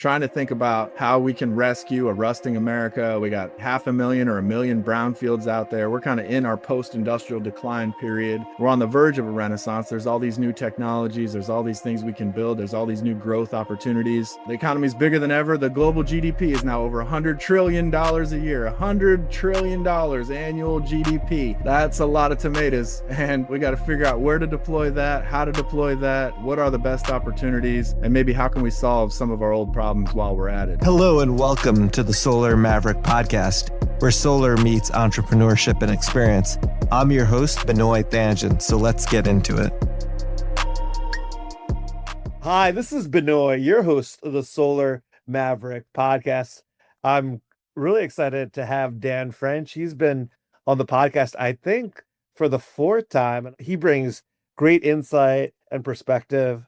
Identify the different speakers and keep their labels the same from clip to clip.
Speaker 1: trying to think about how we can rescue a rusting America. We got 500,000 or 1,000,000 brownfields out there. We're kind of in our post-industrial decline period. We're on the verge of a renaissance. There's all these new technologies. There's all these things we can build. There's all these new growth opportunities. The economy is bigger than ever. The global GDP is now over $100 trillion a year. $100 trillion annual GDP. That's a lot of tomatoes. And we got to figure out where to deploy that, how to deploy that, what are the best opportunities, and maybe how can we solve some of our old problems while we're at it.
Speaker 2: Hello and welcome to the Solar Maverick podcast, where solar meets entrepreneurship and experience. I'm your host, Benoit Thangen, so let's get into it.
Speaker 3: Hi, this is Benoit, your host of the Solar Maverick podcast. I'm really excited to have Dan French. He's been on the podcast, I think, for the fourth time. He brings great insight and perspective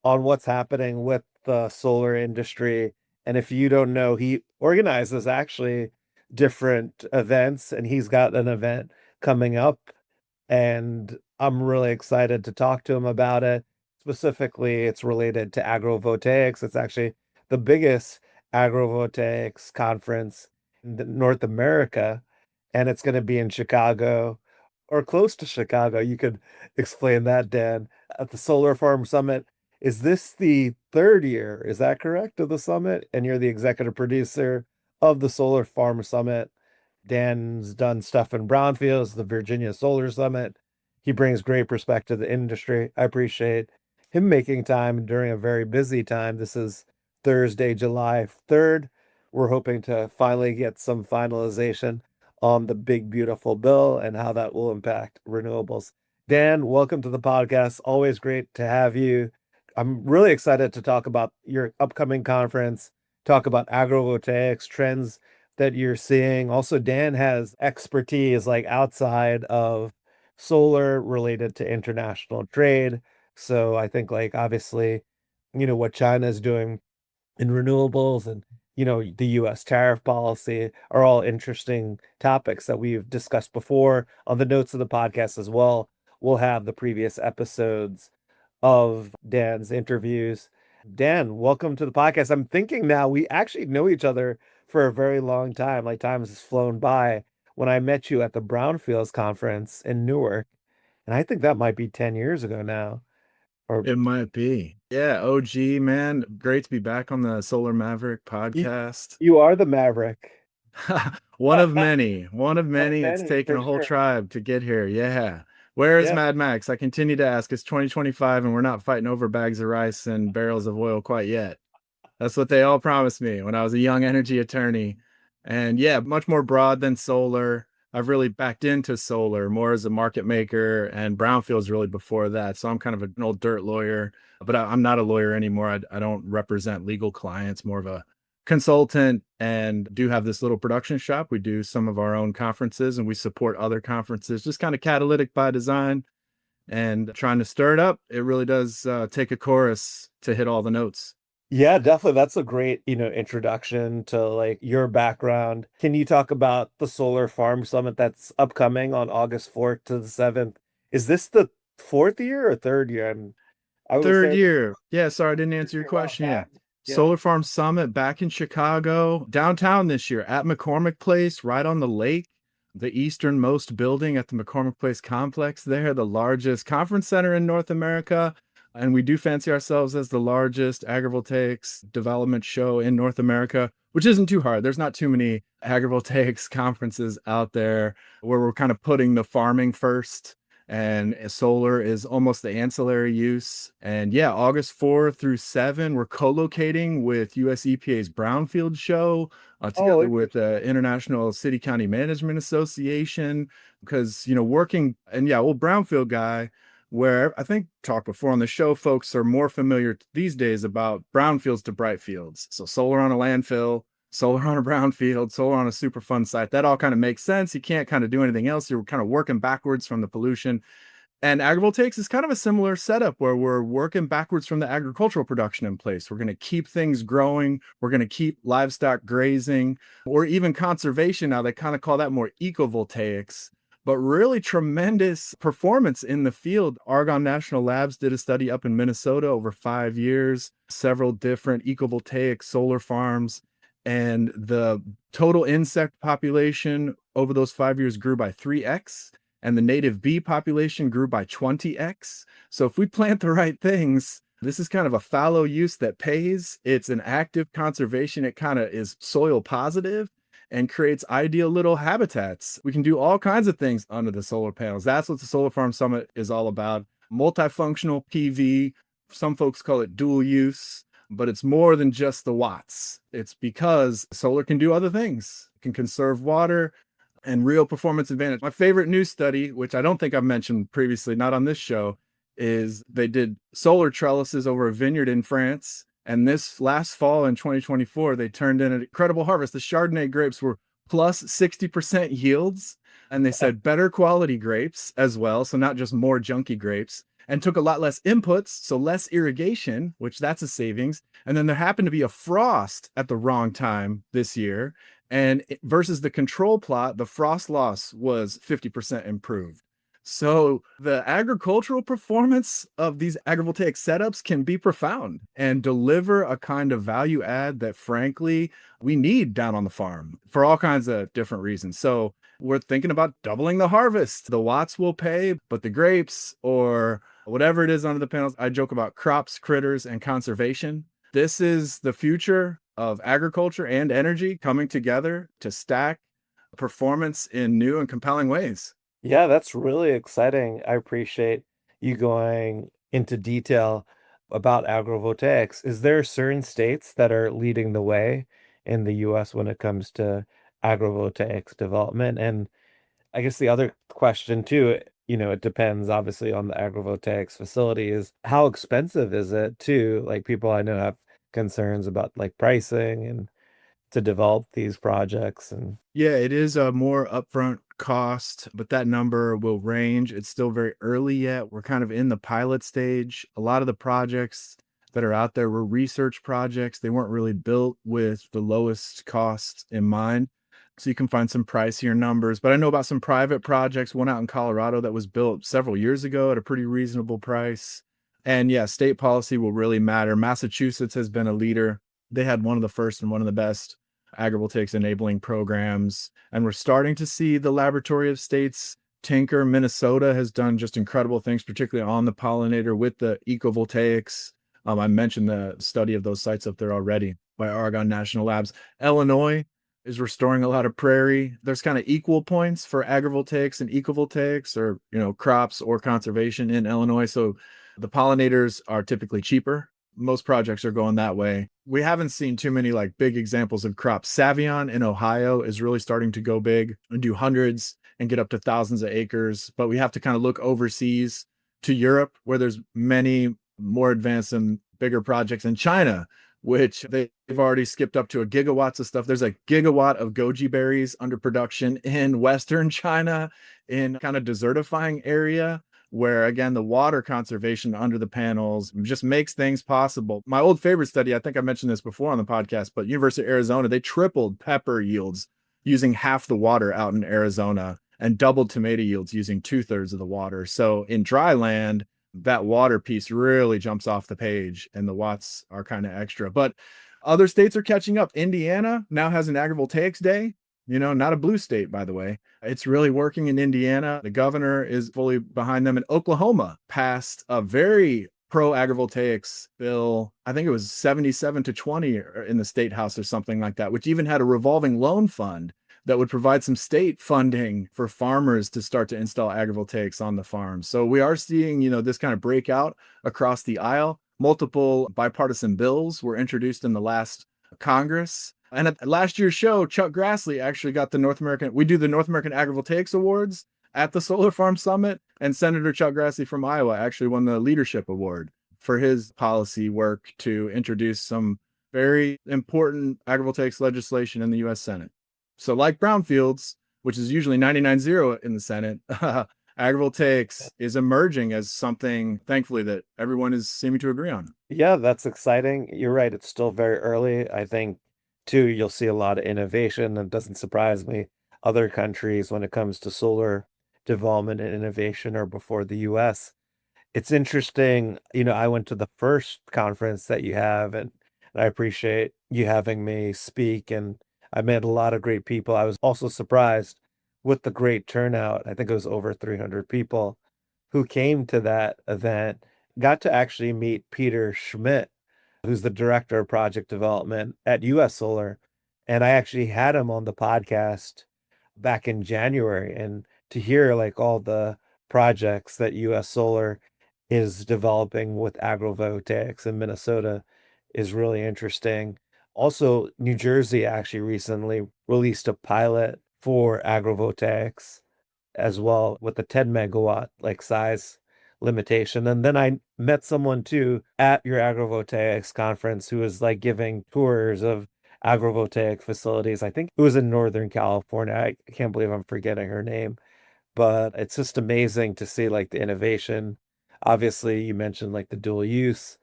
Speaker 3: on what's happening with the solar industry. And if you don't know, he organizes actually different events, and he's got an event coming up. And I'm really excited to talk to him about it. Specifically, it's related to agrivoltaics. It's actually the biggest agrivoltaics conference in North America, and it's going to be in Chicago or close to Chicago. You could explain that, Dan, at the Solar Farm Summit. Is this the third year? Is that correct, of the summit? And you're the executive producer of the Solar Farm Summit. Dan's done stuff in brownfields, the Virginia Solar Summit. He brings great perspective to the industry. I appreciate him making time during a very busy time. This is Thursday, July 3rd. We're hoping to finally get some finalization on the big, beautiful bill and how that will impact renewables. Dan, welcome to the podcast. Always great to have you. I'm really excited to talk about your upcoming conference, talk about agrivoltaics, trends that you're seeing. Also, Dan has expertise like outside of solar related to international trade. So I think obviously, what China is doing in renewables and, the US tariff policy are all interesting topics that we've discussed before on the notes of the podcast as well. We'll have the previous episodes of Dan's interviews. Dan, welcome to the podcast. I'm thinking now we actually know each other for a very long time. Time has flown by. When I met you at the Brownfields conference in Newark, and I think that might be 10 years ago now. Or
Speaker 1: It might be. Yeah, OG, man. Great to be back on the Solar Maverick podcast.
Speaker 3: you are the Maverick.
Speaker 1: One of many. One of many. It's
Speaker 3: many,
Speaker 1: taken
Speaker 3: for
Speaker 1: a whole
Speaker 3: sure.
Speaker 1: tribe to get here. Yeah. Where is
Speaker 3: Yeah.
Speaker 1: Mad Max? I continue to ask. It's 2025 and we're not fighting over bags of rice and barrels of oil quite yet. That's what they all promised me when I was a young energy attorney. And yeah, much more broad than solar. I've really backed into solar more as a market maker, and brownfields really before that. So I'm kind of an old dirt lawyer, but I'm not a lawyer anymore. I don't represent legal clients, more of a consultant, and do have this little production shop. We do some of our own conferences and we support other conferences, just kind of catalytic by design and trying to stir it up. It really does take a chorus to hit all the notes.
Speaker 3: Yeah, definitely. That's a great, introduction to your background. Can you talk about the Solar Farm Summit that's upcoming on August 4th to the 7th? Is this the fourth year or third year? I would
Speaker 1: Third
Speaker 3: say
Speaker 1: year. Yeah, sorry, I didn't answer your question. Yeah.
Speaker 3: Yeah.
Speaker 1: Solar Farm Summit back in Chicago, downtown this year at McCormick Place, right on the lake, the easternmost building at the McCormick Place complex there, the largest conference center in North America. And we do fancy ourselves as the largest agrivoltaics development show in North America, which isn't too hard. There's not too many agrivoltaics conferences out there where we're kind of putting the farming first, and solar is almost the ancillary use. And yeah, August 4 through 7, we're co-locating with US EPA's Brownfield Show together with the International City County Management Association, because, working, and yeah, old Brownfield guy, where I think talked before on the show, folks are more familiar these days about brownfields to bright fields. So solar on a landfill, solar on a brownfield, solar on a Superfund site. That all kind of makes sense. You can't kind of do anything else. You're kind of working backwards from the pollution. And agrivoltaics is kind of a similar setup where we're working backwards from the agricultural production in place. We're going to keep things growing. We're going to keep livestock grazing, or even conservation. Now they kind of call that more ecovoltaics. but really tremendous performance in the field. Argonne National Labs did a study up in Minnesota over 5 years, several different ecovoltaic solar farms, and the total insect population over those 5 years grew by 3x, and the native bee population grew by 20x. So if we plant the right things, this is kind of a fallow use that pays. It's an active conservation. It kind of is soil positive and creates ideal little habitats. We can do all kinds of things under the solar panels. That's what the Solar Farm Summit is all about. Multifunctional PV. Some folks call it dual use, but it's more than just the watts. It's because solar can do other things. It can conserve water and real performance advantage. My favorite news study, which I don't think I've mentioned previously, not on this show, is they did solar trellises over a vineyard in France. And this last fall in 2024, they turned in an incredible harvest. The Chardonnay grapes were plus 60% yields. And they said better quality grapes as well. So not just more junky grapes, and took a lot less inputs. So less irrigation, which that's a savings. And then there happened to be a frost at the wrong time this year. And versus the control plot, the frost loss was 50% improved. So the agricultural performance of these agrivoltaic setups can be profound and deliver a kind of value add that, frankly, we need down on the farm for all kinds of different reasons. So we're thinking about doubling the harvest. The watts will pay, but the grapes or whatever it is under the panels, I joke about crops, critters, and conservation. This is the future of agriculture and energy coming together to stack performance in new and compelling ways.
Speaker 3: Yeah, that's really exciting. I appreciate you going into detail about agrivoltaics. Is there certain states that are leading the way in the US when it comes to agrivoltaics development? And I guess the other question too, it depends obviously on the agrivoltaics facility is how expensive is it too? Like people I know have concerns about like pricing and to develop these projects and
Speaker 1: Yeah, it is a more upfront cost, but that number will range. It's still very early yet. We're kind of in the pilot stage. A lot of the projects that are out there were research projects. They weren't really built with the lowest cost in mind. So you can find some pricier numbers. But I know about some private projects, one out in Colorado that was built several years ago at a pretty reasonable price. And yeah, state policy will really matter. Massachusetts has been a leader. They had one of the first and one of the best agrivoltaics enabling programs. And we're starting to see the Laboratory of States tinker. Minnesota has done just incredible things, particularly on the pollinator with the ecovoltaics. I mentioned the study of those sites up there already by Argonne National Labs. Illinois is restoring a lot of prairie. There's kind of equal points for agrivoltaics and ecovoltaics, or crops or conservation in Illinois. So the pollinators are typically cheaper. Most projects are going that way. We haven't seen too many like big examples of crops. Savion in Ohio is really starting to go big and do hundreds and get up to thousands of acres. But we have to kind of look overseas to Europe, where there's many more advanced and bigger projects in China, which they've already skipped up to a gigawatts of stuff. There's a gigawatt of goji berries under production in Western China in kind of desertifying area, where again, the water conservation under the panels just makes things possible. My old favorite study, I think I mentioned this before on the podcast, but University of Arizona, they tripled pepper yields using half the water out in Arizona and doubled tomato yields using 2/3 of the water. So in dry land, that water piece really jumps off the page and the watts are kind of extra. But other states are catching up. Indiana now has an agrivoltaics day. Not a blue state, by the way. It's really working in Indiana. The governor is fully behind them. And Oklahoma passed a very pro agrivoltaics bill. I think it was 77-20 in the state house or something like that, which even had a revolving loan fund that would provide some state funding for farmers to start to install agrivoltaics on the farm. So we are seeing, this kind of breakout across the aisle. Multiple bipartisan bills were introduced in the last Congress. And at last year's show, Chuck Grassley actually got we do the North American Agrivoltaics Awards at the Solar Farm Summit. And Senator Chuck Grassley from Iowa actually won the Leadership Award for his policy work to introduce some very important agrivoltaics legislation in the U.S. Senate. So like brownfields, which is usually 99-0 in the Senate, agrivoltaics is emerging as something, thankfully, that everyone is seeming to agree on.
Speaker 3: yeah, that's exciting. You're right, it's still very early. I think too, you'll see a lot of innovation. It doesn't surprise me. Other countries, when it comes to solar development and innovation are before the US. It's interesting, I went to the first conference that you have, and I appreciate you having me speak, and I met a lot of great people. I was also surprised with the great turnout. I think it was over 300 people who came to that event. Got to actually meet Peter Schmidt, who's the director of project development at US Solar. And I actually had him on the podcast back in January. And to hear like all the projects that US Solar is developing with agrivoltaics in Minnesota is really interesting. Also, New Jersey actually recently released a pilot for agrivoltaics as well with the 10 megawatt like size limitation. And then I met someone too at your agrivoltaics conference who was like giving tours of agrivoltaic facilities. I think it was in Northern California. I can't believe I'm forgetting her name, but it's just amazing to see like the innovation. Obviously, you mentioned like the dual use.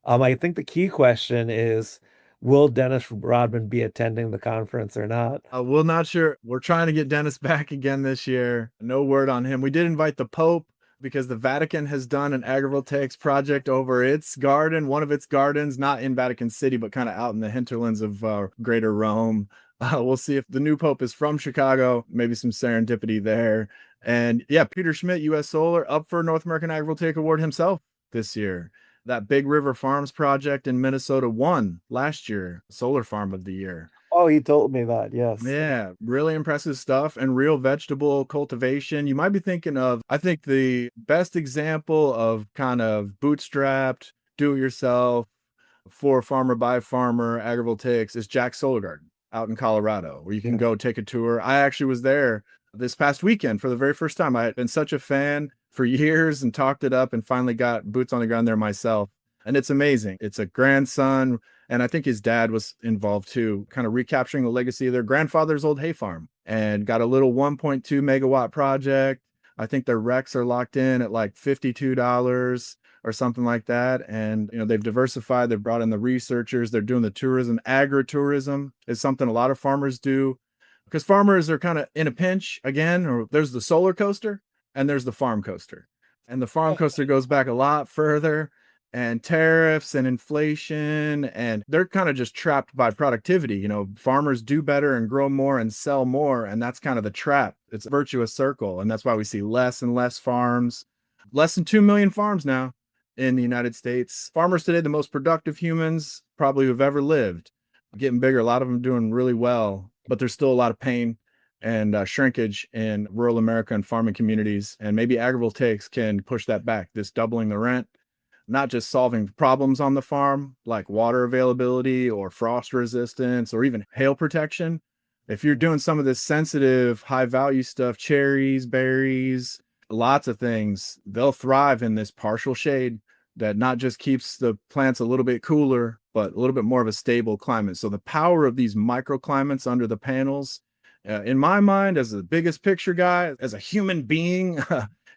Speaker 3: I think the key question is, will Dennis Rodman be attending the conference or not?
Speaker 1: We're not sure. We're trying to get Dennis back again this year. No word on him. We did invite the Pope because the Vatican has done an agrivoltaics project over its garden, one of its gardens, not in Vatican City, but kind of out in the hinterlands of Greater Rome. We'll see if the new Pope is from Chicago, maybe some serendipity there. And yeah, Peter Schmidt, US Solar, up for North American Agrivoltaic Award himself this year. That Big River Farms project in Minnesota won last year, Solar Farm of the Year.
Speaker 3: Oh, he told me that. Yes.
Speaker 1: Yeah, really impressive stuff and real vegetable cultivation. You might be thinking of, I think the best example of kind of bootstrapped, do it yourself, for farmer by farmer agrivoltaics is Jack's Solar Garden out in Colorado, where you can
Speaker 3: Yeah.
Speaker 1: go take a tour. I actually was there this past weekend for the very first time. I had been such a fan for years and talked it up and finally got boots on the ground there myself. And it's amazing. It's a grandson, and I think his dad was involved too, kind of recapturing the legacy of their grandfather's old hay farm, and got a little 1.2 megawatt project. I think their RECs are locked in at like $52 or something like that. And, they've diversified, they've brought in the researchers, they're doing the tourism. Agritourism is something a lot of farmers do because farmers are kind of in a pinch again, or there's the solar coaster and there's the farm coaster. And the farm coaster goes back a lot further, and tariffs and inflation, and they're kind of just trapped by productivity. Farmers do better and grow more and sell more, and that's kind of the trap. It's a virtuous circle, and that's why we see less and less farms, less than 2 million farms now in the United States. Farmers today, the most productive humans probably who've ever lived, getting bigger. A lot of them doing really well, but there's still a lot of pain and shrinkage in rural America and farming communities. And maybe agrivoltaics can push that back. This doubling the rent, not just solving problems on the farm like water availability or frost resistance or even hail protection. If you're doing some of this sensitive, high value stuff, cherries, berries, lots of things, they'll thrive in this partial shade that not just keeps the plants a little bit cooler, but a little bit more of a stable climate. So the power of these microclimates under the panels, in my mind, as the biggest picture guy, as a human being,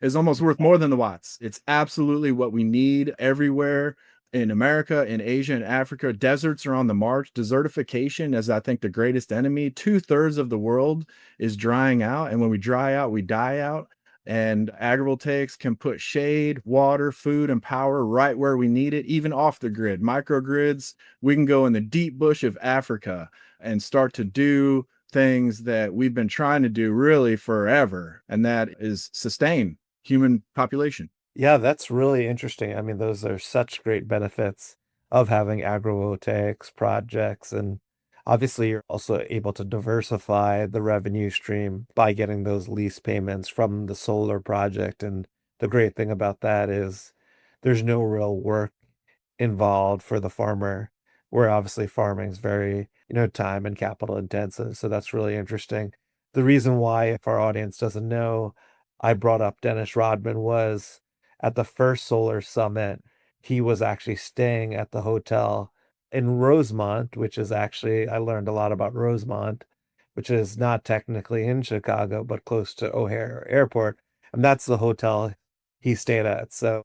Speaker 1: is almost worth more than the watts. It's absolutely what we need everywhere in America, in Asia, and Africa. Deserts are on the march. Desertification is, I think, the greatest enemy. 2/3 of the world is drying out. And when we dry out, we die out. And agrivoltaics can put shade, water, food, and power right where we need it, even off the grid. Microgrids, we can go in the deep bush of Africa and start to do things that we've been trying to do really forever. And that is sustain human population.
Speaker 3: Yeah, that's really interesting. I mean, those are such great benefits of having agrivoltaics projects. And obviously, you're also able to diversify the revenue stream by getting those lease payments from the solar project. And the great thing about that is there's no real work involved for the farmer, where obviously farming is very, time and capital intensive. So that's really interesting. The reason why, if our audience doesn't know, I brought up Dennis Rodman was at the first solar summit, he was actually staying at the hotel in Rosemont, which is actually, I learned a lot about Rosemont, which is not technically in Chicago, but close to O'Hare Airport. And that's the hotel he stayed at. So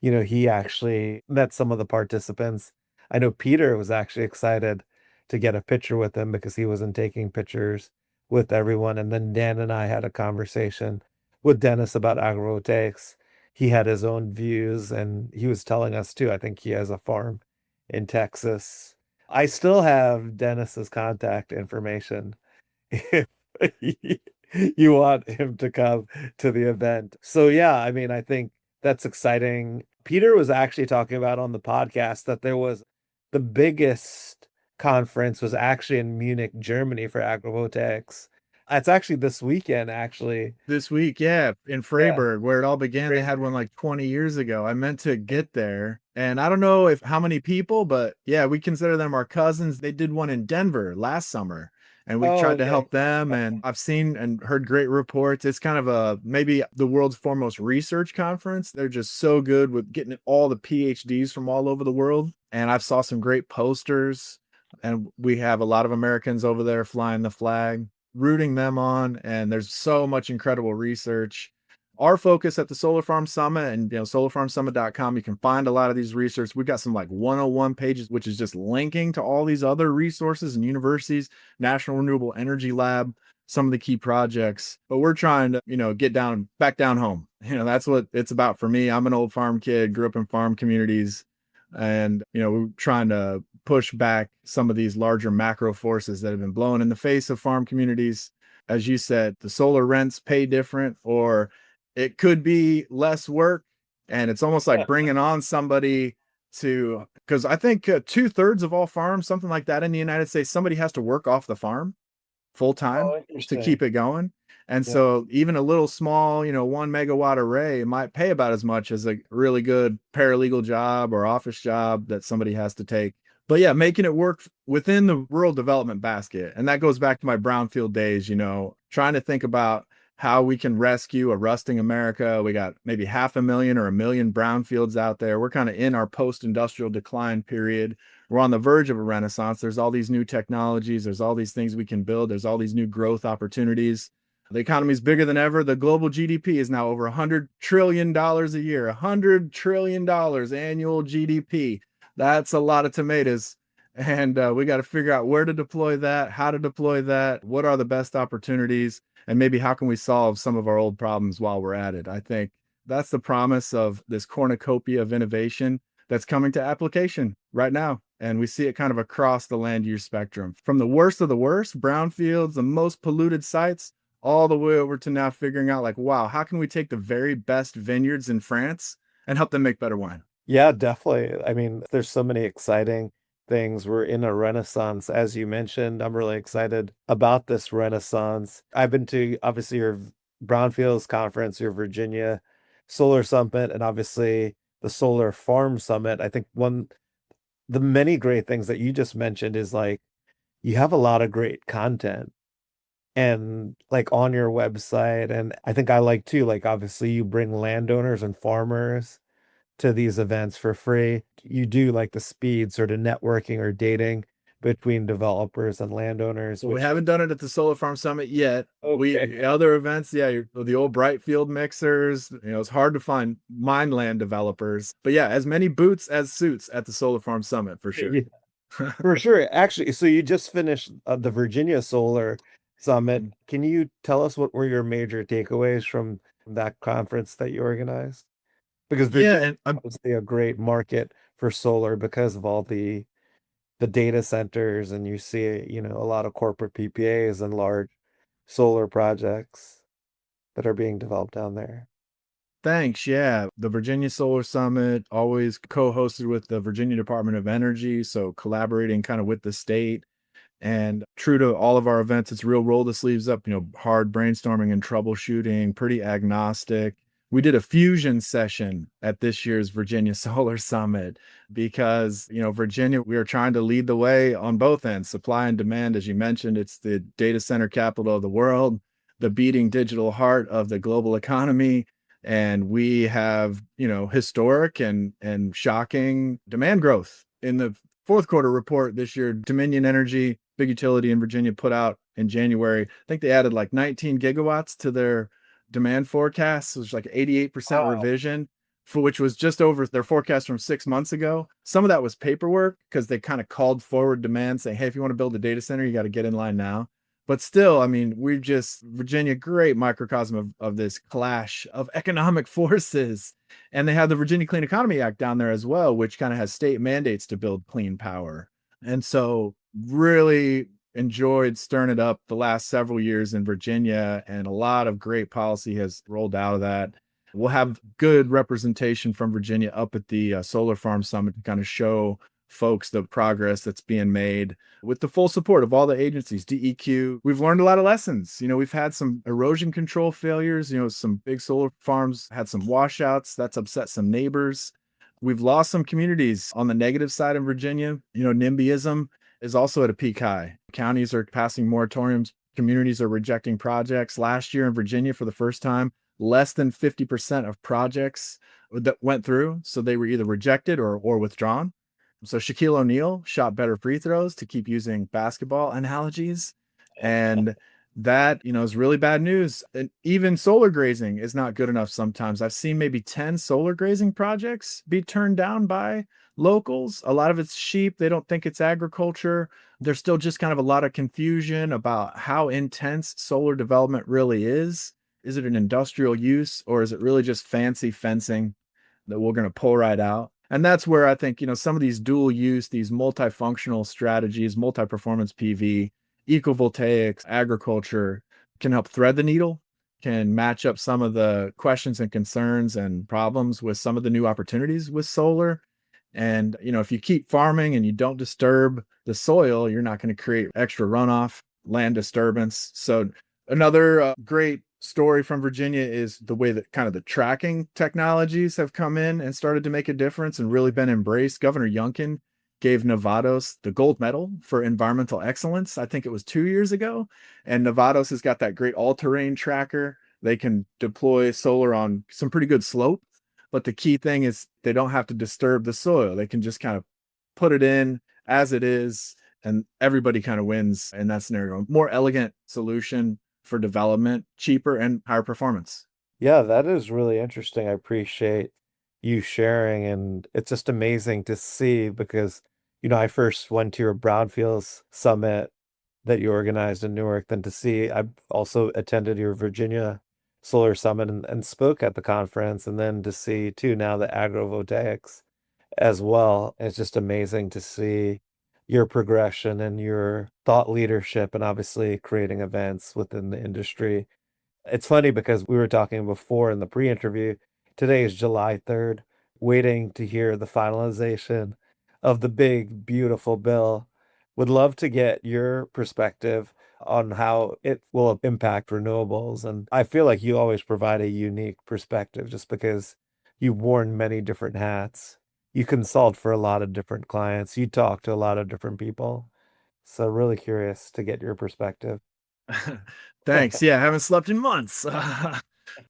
Speaker 3: he actually met some of the participants. I know Peter was actually excited to get a picture with him because he wasn't taking pictures with everyone. And then Dan and I had a conversation with Dennis about agrivoltaics. He had his own views, and he was telling us too. I think he has a farm in Texas. I still have Dennis's contact information if you want him to come to the event. So yeah, I mean, I think that's exciting. Peter was actually talking about on the podcast that there was the biggest conference was actually in Munich, Germany for agrivoltaics. It's actually this weekend, actually.
Speaker 1: This week, yeah, in
Speaker 3: Yeah.
Speaker 1: Freiburg, where it all began. They had one like 20 years ago. I meant to get there, and I don't know if how many people, but yeah, we consider them our cousins. They did one in Denver last summer, and we
Speaker 3: Oh,
Speaker 1: tried to
Speaker 3: okay.
Speaker 1: help them. And I've seen and heard great reports. It's kind of a maybe the world's foremost research conference. They're just so good with getting all the PhDs from all over the world. And I've saw some great posters, and we have a lot of Americans over there flying the flag, rooting them on, and there's so much incredible research. Our focus at the Solar Farm Summit and solarfarmsummit.com, you can find a lot of these research. We've got some like 101 pages, which is just linking to all these other resources and universities, National Renewable Energy Lab, some of the key projects. But we're trying to, get down back down home. That's what it's about for me. I'm an old farm kid, grew up in farm communities, and we're trying to push back some of these larger macro forces that have been blowing in the face of farm communities. As you said, the solar rents pay different, or it could be less work, and it's almost like bringing on somebody to, because I think 2/3 of all farms, something like that in the United States, somebody has to work off the farm full time
Speaker 3: Oh,
Speaker 1: to
Speaker 3: interesting.
Speaker 1: keep it going. And
Speaker 3: Yeah.
Speaker 1: so even a little small, 1 megawatt array might pay about as much as a really good paralegal job or office job that somebody has to take. But yeah, making it work within the rural development basket. And that goes back to my brownfield days, trying to think about how we can rescue a rusting America. We got maybe 500,000 or 1 million brownfields out there. We're kind of in our post-industrial decline period. We're on the verge of a renaissance. There's all these new technologies. There's all these things we can build. There's all these new growth opportunities. The economy is bigger than ever. The global GDP is now over $100 trillion a year, $100 trillion annual GDP. That's a lot of tomatoes. And we got to figure out where to deploy that, how to deploy that, what are the best opportunities, and maybe how can we solve some of our old problems while we're at it. I think that's the promise of this cornucopia of innovation that's coming to application right now. And we see it kind of across the land use spectrum, from the worst of the worst, brownfields, the most polluted sites, all the way over to now figuring out like, wow, how can we take the very best vineyards in France and help them make better wine?
Speaker 3: Yeah, definitely. I mean, there's so many exciting things. We're in a renaissance, as you mentioned. I'm really excited about this renaissance. I've been to obviously your Brownfields conference, your Virginia Solar Summit, and obviously the Solar Farm Summit. I think the many great things that you just mentioned is like you have a lot of great content and like on your website. And I think I like too, like obviously you bring landowners and farmers to these events for free. You do like the speed sort of networking or dating between developers and landowners,
Speaker 1: Well, we
Speaker 3: which
Speaker 1: haven't done it at the Solar Farm Summit yet.
Speaker 3: okay.
Speaker 1: We other events, yeah, the old Brightfield mixers. It's hard to find mine land developers, but yeah, as many boots as suits at the Solar Farm Summit for sure.
Speaker 3: Yeah, for sure. Actually, so you just finished the Virginia Solar Summit. Can you tell us what were your major takeaways from that conference that you organized? Because
Speaker 1: Yeah,
Speaker 3: Virginia
Speaker 1: and
Speaker 3: is obviously a great market for solar because of all the data centers, and you see, a lot of corporate PPAs and large solar projects that are being developed down there.
Speaker 1: thanks. Yeah, the Virginia Solar Summit always co-hosted with the Virginia Department of Energy, so collaborating kind of with the state. And true to all of our events, it's real roll the sleeves up, hard brainstorming and troubleshooting, pretty agnostic. We did a fusion session at this year's Virginia Solar Summit because, Virginia, we are trying to lead the way on both ends, supply and demand. As you mentioned, it's the data center capital of the world, the beating digital heart of the global economy. And we have, historic and shocking demand growth. In the fourth quarter report this year, Dominion Energy, big utility in Virginia, put out in January, I think they added like 19 gigawatts to their demand forecast. It was like 88%
Speaker 3: Wow.
Speaker 1: revision, for which was just over their forecast from 6 months ago. Some of that was paperwork because they kind of called forward demand saying, hey, if you want to build a data center, you got to get in line now. But still, I mean, Virginia, great microcosm of this clash of economic forces. And they have the Virginia Clean Economy Act down there as well, which kind of has state mandates to build clean power. And so really enjoyed stirring it up the last several years in Virginia, and a lot of great policy has rolled out of that. We'll have good representation from Virginia up at the Solar Farm Summit to kind of show folks the progress that's being made with the full support of all the agencies, DEQ. We've learned a lot of lessons. We've had some erosion control failures. Some big solar farms had some washouts. That's upset some neighbors. We've lost some communities on the negative side in Virginia. NIMBYism is also at a peak high. Counties are passing moratoriums. Communities are rejecting projects. Last year in Virginia, for the first time, less than 50% of projects that went through. So they were either rejected or withdrawn. So Shaquille O'Neal shot better free throws, to keep using basketball analogies. And that, is really bad news. And even solar grazing is not good enough sometimes. I've seen maybe 10 solar grazing projects be turned down by locals. A lot of it's sheep. They don't think it's agriculture. There's still just kind of a lot of confusion about how intense solar development really is. Is it an industrial use, or is it really just fancy fencing that we're going to pull right out? And that's where I think, some of these dual use, these multifunctional strategies, multi-performance PV, ecovoltaics, agriculture can help thread the needle, can match up some of the questions and concerns and problems with some of the new opportunities with solar. And, if you keep farming and you don't disturb the soil, you're not going to create extra runoff, land disturbance. So another great story from Virginia is the way that kind of the tracking technologies have come in and started to make a difference and really been embraced. Governor Youngkin gave Nevados the gold medal for environmental excellence. I think it was 2 years ago. And Nevados has got that great all-terrain tracker. They can deploy solar on some pretty good slope. But the key thing is they don't have to disturb the soil. They can just kind of put it in as it is, and everybody kind of wins in that scenario. More elegant solution for development, cheaper and higher performance.
Speaker 3: Yeah, that is really interesting. I appreciate you sharing, and it's just amazing to see because, I first went to your Brownfields Summit that you organized in Newark, then to see, I also attended your Virginia Solar Summit and spoke at the conference, and then to see too now the agrivoltaics as well. It's just amazing to see your progression and your thought leadership, and obviously creating events within the industry. It's funny because we were talking before in the pre-interview. Today is July 3rd, waiting to hear the finalization of the big, beautiful bill. Would love to get your perspective on how it will impact renewables. And I feel like you always provide a unique perspective just because you've worn many different hats. You consult for a lot of different clients. You talk to a lot of different people. So really curious to get your perspective.
Speaker 1: Thanks. Yeah, I haven't slept in months.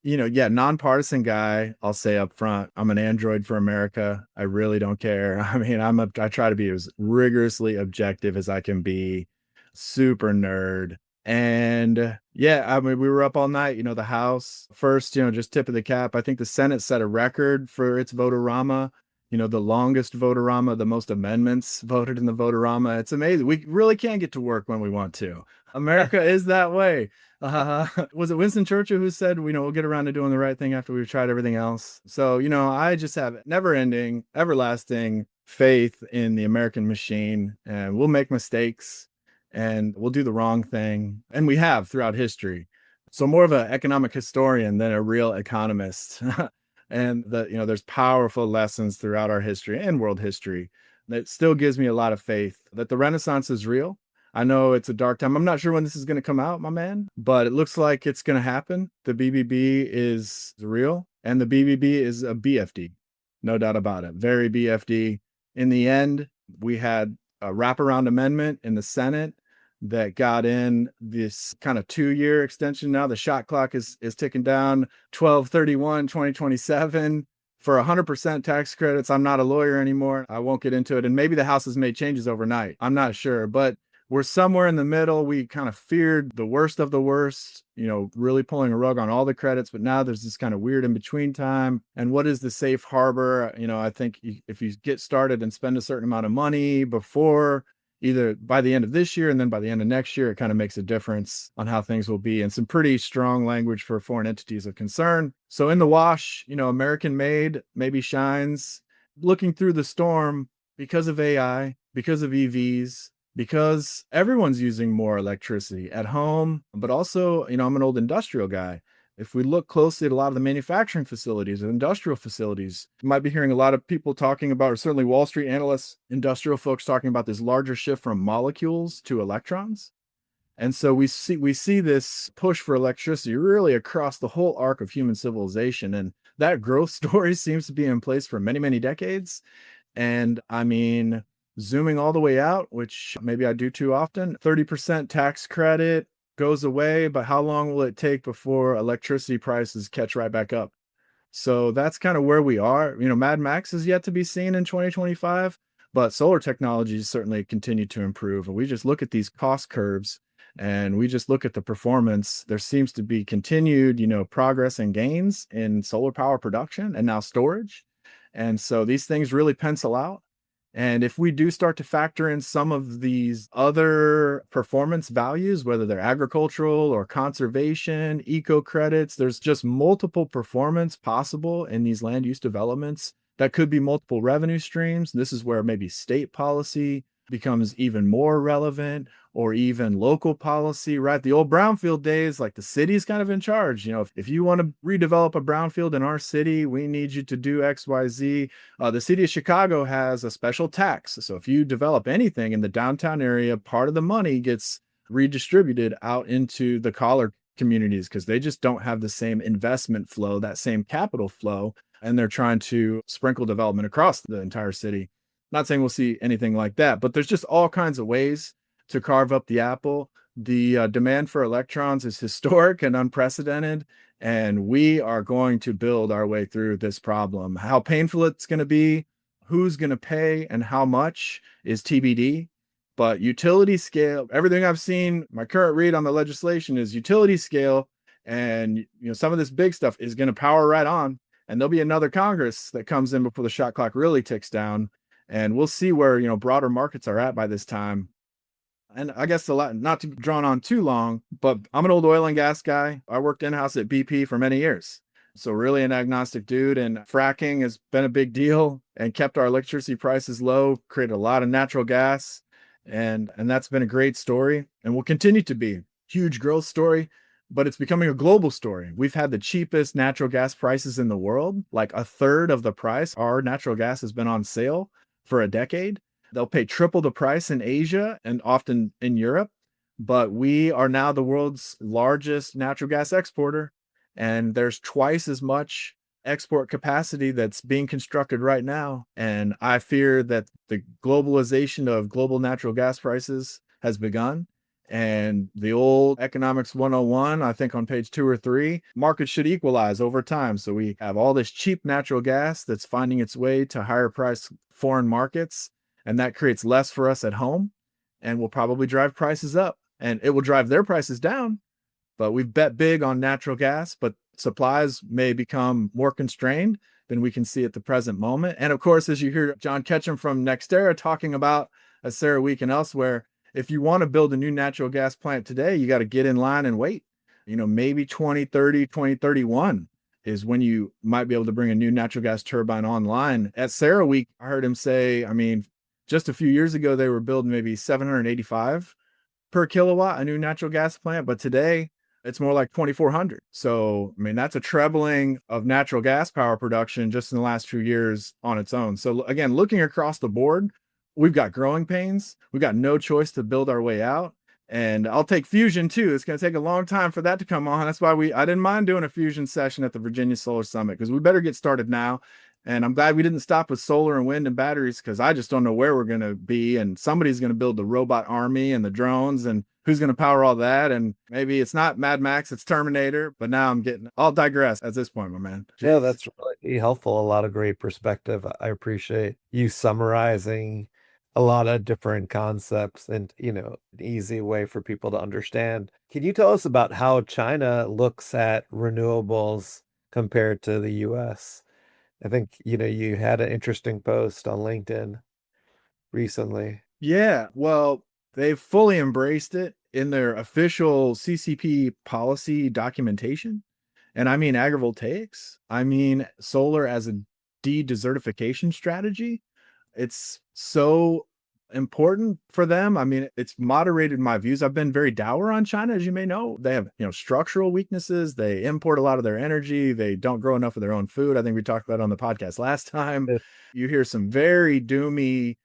Speaker 1: Nonpartisan guy, I'll say up front, I'm an Android for America. I really don't care. I mean, I try to be as rigorously objective as I can be, super nerd. And yeah, I mean, we were up all night, the House first, just tip of the cap. I think the Senate set a record for its votorama, the longest votorama, the most amendments voted in the votorama. It's amazing. We really can get to work when we want to. America is that way. Was it Winston Churchill who said, we'll get around to doing the right thing after we've tried everything else? So, I just have never ending, everlasting faith in the American machine, and we'll make mistakes and we'll do the wrong thing. And we have throughout history. So more of an economic historian than a real economist. And there's powerful lessons throughout our history and world history that still gives me a lot of faith that the Renaissance is real. I know it's a dark time. I'm not sure when this is going to come out, my man, but it looks like it's going to happen. The BBB is real, and the BBB is a BFD. No doubt about it. Very BFD. In the end, we had a wraparound amendment in the Senate that got in this kind of 2-year extension. Now the shot clock is ticking down, 12/31/2027 for 100% tax credits. I'm not a lawyer anymore. I won't get into it. And maybe the House has made changes overnight. I'm not sure, but we're somewhere in the middle. We kind of feared the worst of the worst, really pulling a rug on all the credits. But now there's this kind of weird in between time. And what is the safe harbor? I think if you get started and spend a certain amount of money before either by the end of this year and then by the end of next year. It kind of makes a difference on how things will be, and some pretty strong language for foreign entities of concern. So in the wash, American made maybe shines looking through the storm because of AI, because of EVs, because everyone's using more electricity at home, but also, I'm an old industrial guy. If we look closely at a lot of the manufacturing facilities and industrial facilities, you might be hearing a lot of people talking about, or certainly Wall Street analysts, industrial folks talking about this larger shift from molecules to electrons. And so we see this push for electricity really across the whole arc of human civilization. And that growth story seems to be in place for many, many decades. And I mean, zooming all the way out, which maybe I do too often, 30% tax credit goes away, but how long will it take before electricity prices catch right back up? So that's kind of where we are. Mad Max is yet to be seen in 2025, but solar technologies certainly continue to improve. And we just look at these cost curves and we just look at the performance. There seems to be continued, progress and gains in solar power production and now storage. And so these things really pencil out. And if we do start to factor in some of these other performance values, whether they're agricultural or conservation, eco credits, there's just multiple performance possible in these land use developments. That could be multiple revenue streams. This is where maybe state policy becomes even more relevant, or even local policy, right? The old brownfield days, like the city's kind of in charge. If you want to redevelop a brownfield in our city, we need you to do X, Y, Z. The city of Chicago has a special tax. So if you develop anything in the downtown area, part of the money gets redistributed out into the collar communities because they just don't have the same investment flow, that same capital flow. And they're trying to sprinkle development across the entire city. Not saying we'll see anything like that, but there's just all kinds of ways to carve up the apple. The demand for electrons is historic and unprecedented, and we are going to build our way through this problem. How painful it's going to be, who's going to pay, and how much is TBD. But utility scale, everything I've seen, my current read on the legislation is utility scale, and some of this big stuff is going to power right on. And there'll be another Congress that comes in before the shot clock really ticks down. And we'll see where, broader markets are at by this time. And I guess not to drawn on too long, but I'm an old oil and gas guy. I worked in-house at BP for many years. So really an agnostic dude, and fracking has been a big deal and kept our electricity prices low, created a lot of natural gas. And that's been a great story and will continue to be huge growth story, but it's becoming a global story. We've had the cheapest natural gas prices in the world, like a third of the price. Our natural gas has been on sale for a decade. They'll pay triple the price in Asia and often in Europe, but we are now the world's largest natural gas exporter, and there's twice as much export capacity that's being constructed right now. And I fear that the globalization of global natural gas prices has begun. And the old economics 101, I think on page 2 or 3, markets should equalize over time. So we have all this cheap natural gas that's finding its way to higher price foreign markets, and that creates less for us at home and will probably drive prices up, and it will drive their prices down. But we've bet big on natural gas, but supplies may become more constrained than we can see at the present moment. And of course, as you hear John Ketchum from NextEra talking about at CERAWeek and elsewhere, if you want to build a new natural gas plant today, you got to get in line and wait. Maybe 2030, 2031 is when you might be able to bring a new natural gas turbine online. At CERAWeek, I heard him say, just a few years ago, they were building maybe 785 per kilowatt, a new natural gas plant, but today it's more like 2,400. So, that's a trebling of natural gas power production just in the last few years on its own. So again, looking across the board, we've got growing pains. We've got no choice to build our way out. And I'll take fusion too. It's going to take a long time for that to come on. That's why I didn't mind doing a fusion session at the Virginia Solar Summit, because we better get started now. And I'm glad we didn't stop with solar and wind and batteries, because I just don't know where we're going to be. And somebody's going to build the robot army and the drones, and who's going to power all that. And maybe it's not Mad Max, it's Terminator. But now I'll digress at this point, my man.
Speaker 3: Yeah, that's really helpful. A lot of great perspective. I appreciate you summarizing a lot of different concepts and, an easy way for people to understand. Can you tell us about how China looks at renewables compared to the US? I think, you had an interesting post on LinkedIn recently.
Speaker 1: Yeah, well, they've fully embraced it in their official CCP policy documentation. And I mean agrivoltaics. I mean solar as a de-desertification strategy. It's so important for them. I mean, it's moderated my views. I've been very dour on China, as you may know. They have, structural weaknesses. They import a lot of their energy. They don't grow enough of their own food. I think we talked about it on the podcast last time.
Speaker 3: Yeah.
Speaker 1: You hear some very doomy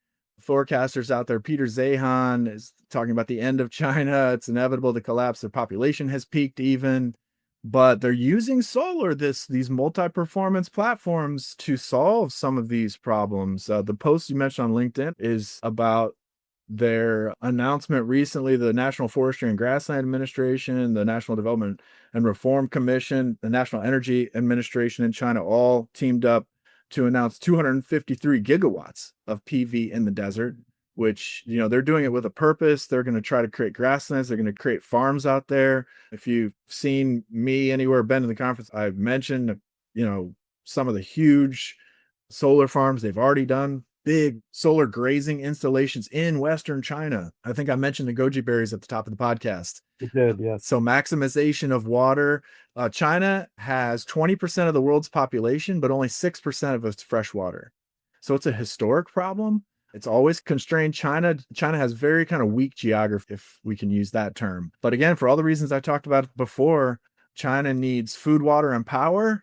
Speaker 1: forecasters out there. Peter Zahan is talking about the end of China. It's inevitable to collapse. Their population has peaked even, but they're using solar, these multi-performance platforms, to solve some of these problems. The post you mentioned on LinkedIn is about their announcement recently. The National Forestry and Grassland Administration, the National Development and Reform Commission, the National Energy Administration in China all teamed up to announce 253 gigawatts of PV in the desert, which, they're doing it with a purpose. They're going to try to create grasslands. They're going to create farms out there. If you've seen me anywhere, been to the conference, I've mentioned, some of the huge solar farms they've already done, big solar grazing installations in Western China. I think I mentioned the goji berries at the top of the podcast.
Speaker 3: You did, yes.
Speaker 1: So maximization of water. China has 20% of the world's population, but only 6% of it's fresh water. So it's a historic problem. It's always constrained. China has very kind of weak geography, if we can use that term. But again, for all the reasons I talked about before, China needs food, water, and power.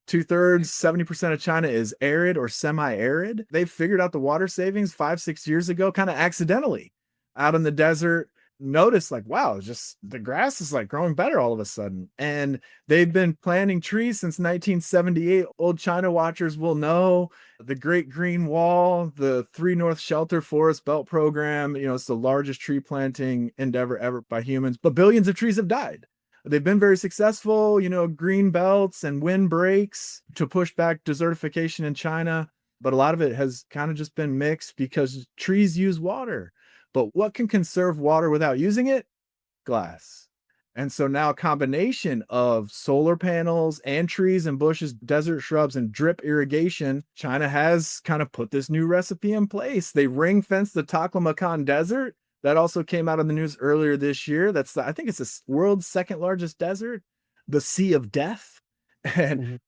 Speaker 1: 2/3, 70% of China is arid or semi-arid. They figured out the water savings 5-6 years ago, kind of accidentally, out in the desert. Notice, like, wow, just the grass is like growing better all of a sudden. And they've been planting trees since 1978. Old China watchers will know the Great Green Wall, the Three North Shelter Forest Belt Program. It's the largest tree planting endeavor ever by humans, but billions of trees have died. They've been very successful, green belts and windbreaks to push back desertification in China. But a lot of it has kind of just been mixed because trees use water. But what can conserve water without using it? Glass. And so now a combination of solar panels and trees and bushes, desert shrubs, and drip irrigation, China has kind of put this new recipe in place. They ring fence the Taklamakan Desert. That also came out in the news earlier this year. I think it's the world's second largest desert, the Sea of Death.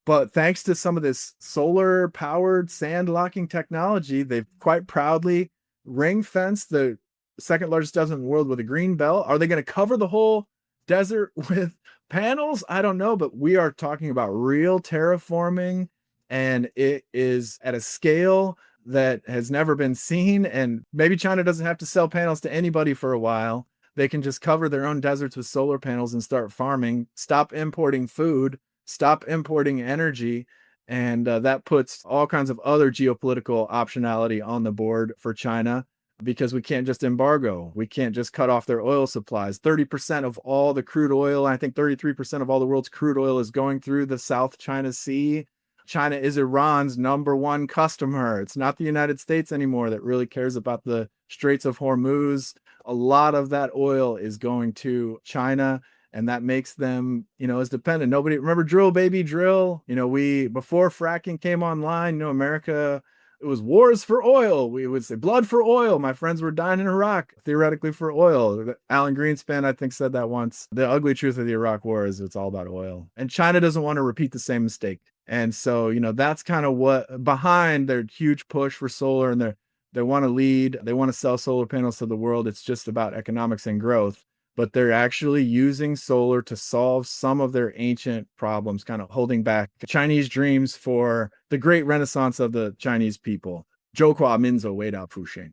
Speaker 1: But thanks to some of this solar powered sand locking technology, they've quite proudly ring fenced the second largest desert in the world with a green belt. Are they going to cover the whole desert with panels? I don't know, but we are talking about real terraforming, and it is at a scale that has never been seen. And maybe China doesn't have to sell panels to anybody for a while. They can just cover their own deserts with solar panels and start farming, stop importing food, stop importing energy. And that puts all kinds of other geopolitical optionality on the board for China, because we can't just embargo. We can't just cut off their oil supplies. 30% of all the crude oil, I think 33% of all the world's crude oil is going through the South China Sea. China is Iran's number one customer. It's not the United States anymore that really cares about the Straits of Hormuz. A lot of that oil is going to China, and that makes them, as dependent. Nobody remember drill, baby, drill. Before fracking came online, America, it was wars for oil. We would say blood for oil. My friends were dying in Iraq, theoretically for oil. Alan Greenspan, I think, said that once. The ugly truth of the Iraq war is it's all about oil. And China doesn't want to repeat the same mistake. And so, that's kind of what behind their huge push for solar, and they want to lead. They want to sell solar panels to the world. It's just about economics and growth. But they're actually using solar to solve some of their ancient problems, kind of holding back Chinese dreams for the great renaissance of the Chinese people. 中华民族伟大复兴.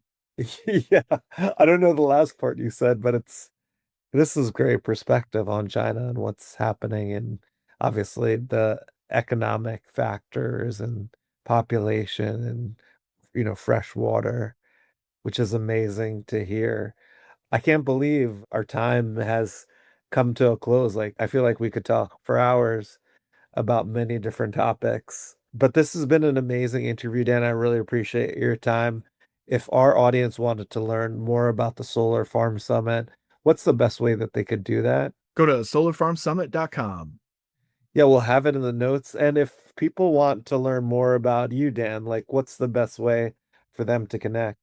Speaker 3: Yeah, I don't know the last part you said, but this is great perspective on China and what's happening, and obviously the economic factors and population and fresh water, which is amazing to hear. I can't believe our time has come to a close. Like, I feel like we could talk for hours about many different topics. But this has been an amazing interview, Dan. I really appreciate your time. If our audience wanted to learn more about the Solar Farm Summit, what's the best way that they could do that?
Speaker 1: Go to solarfarmsummit.com.
Speaker 3: Yeah, we'll have it in the notes. And if people want to learn more about you, Dan, like, what's the best way for them to connect?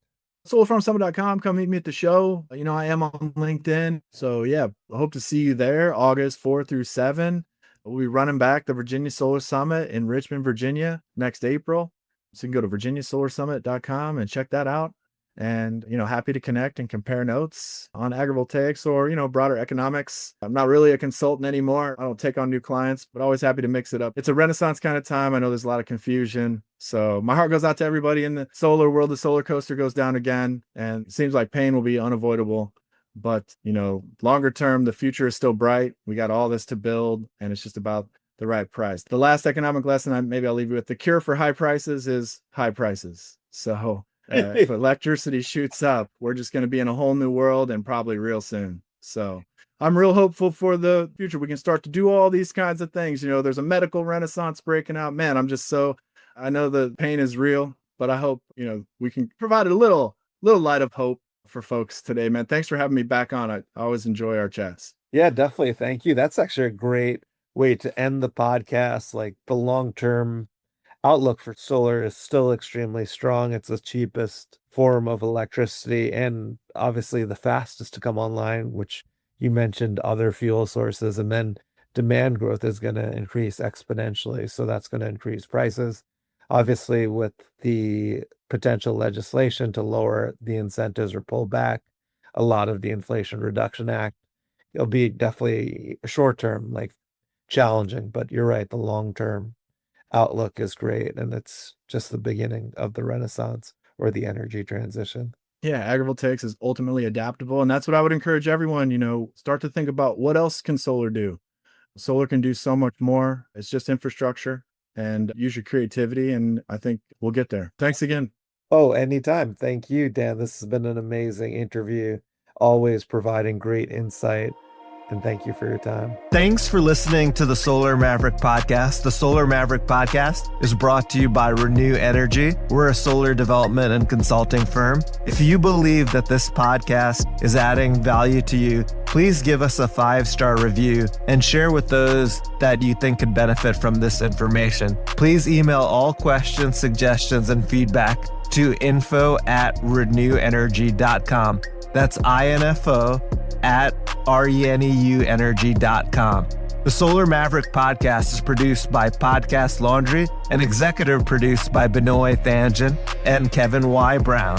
Speaker 1: solarfarmsummit.com. Come meet me at the show. I am on LinkedIn. So yeah, I hope to see you there August 4 through 7. We'll be running back the Virginia Solar Summit in Richmond, Virginia next April. So you can go to virginiasolarsummit.com and check that out. And, happy to connect and compare notes on agrivoltaics or, broader economics. I'm not really a consultant anymore. I don't take on new clients, but always happy to mix it up. It's a renaissance kind of time. I know there's a lot of confusion. So my heart goes out to everybody in the solar world. The solar coaster goes down again, and it seems like pain will be unavoidable. But, longer term, the future is still bright. We got all this to build, and it's just about the right price. The last economic lesson I'll leave you with: the cure for high prices is high prices. So if electricity shoots up, we're just going to be in a whole new world, and probably real soon. So I'm real hopeful for the future. We can start to do all these kinds of things. There's a medical renaissance breaking out. Man, I know the pain is real, but I hope, we can provide a little light of hope for folks today, man. Thanks for having me back on. I always enjoy our chats.
Speaker 3: Yeah, definitely. Thank you. That's actually a great way to end the podcast. Like, the long-term outlook for solar is still extremely strong. It's the cheapest form of electricity and obviously the fastest to come online, which you mentioned other fuel sources, and then demand growth is going to increase exponentially. So that's going to increase prices. Obviously, with the potential legislation to lower the incentives or pull back a lot of the Inflation Reduction Act, it'll be definitely short term, like, challenging, but you're right, the long term outlook is great, and it's just the beginning of the renaissance or the energy transition.
Speaker 1: Yeah, agrivoltaics is ultimately adaptable, and that's what I would encourage everyone, start to think about: what else can solar do? Solar can do so much more. It's just infrastructure, and use your creativity, and I think we'll get there. Thanks again.
Speaker 3: Oh, anytime. Thank you, Dan. This has been an amazing interview, always providing great insight. And thank you for your time.
Speaker 2: Thanks for listening to the Solar Maverick Podcast. The Solar Maverick Podcast is brought to you by Renew Energy. We're a solar development and consulting firm. If you believe that this podcast is adding value to you, please give us a 5-star review and share with those that you think could benefit from this information. Please email all questions, suggestions, and feedback to info@renewenergy.com. That's info@reneuenergy.com. The Solar Maverick Podcast is produced by Podcast Laundry and executive produced by Benoit Thanjan and Kevin Y. Brown.